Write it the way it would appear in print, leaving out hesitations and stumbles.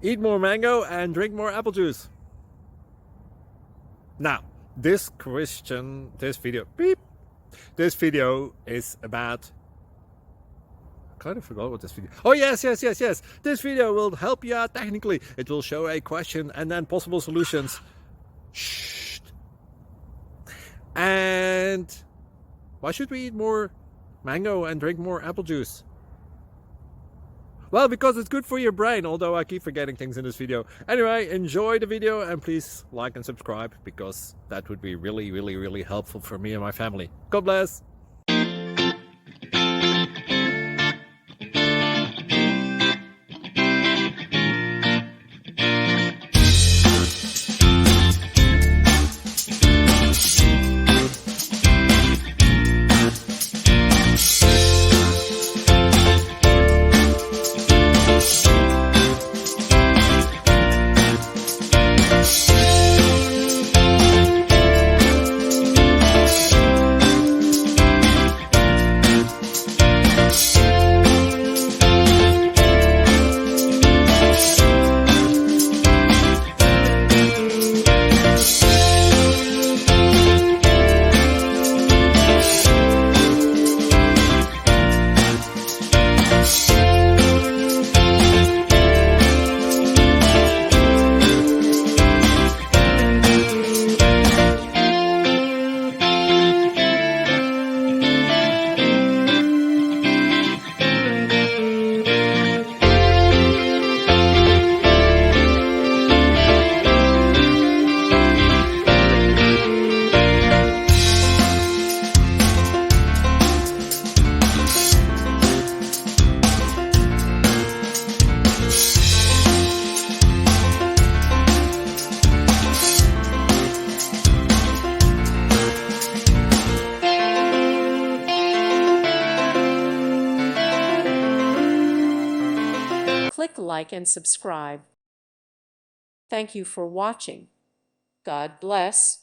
Eat more mango and drink more apple juice. Now, this video is about, I kind of forgot what this video. Oh, yes. This video will help you out technically. It will show a question and then possible solutions. Shh. And why should we eat more mango and drink more apple juice? Well, because it's good for your brain, although I keep forgetting things in this video. Anyway, enjoy the video and please like and subscribe, because that would be really helpful for me and my family. God bless! Click like and subscribe. Thank you for watching. God bless.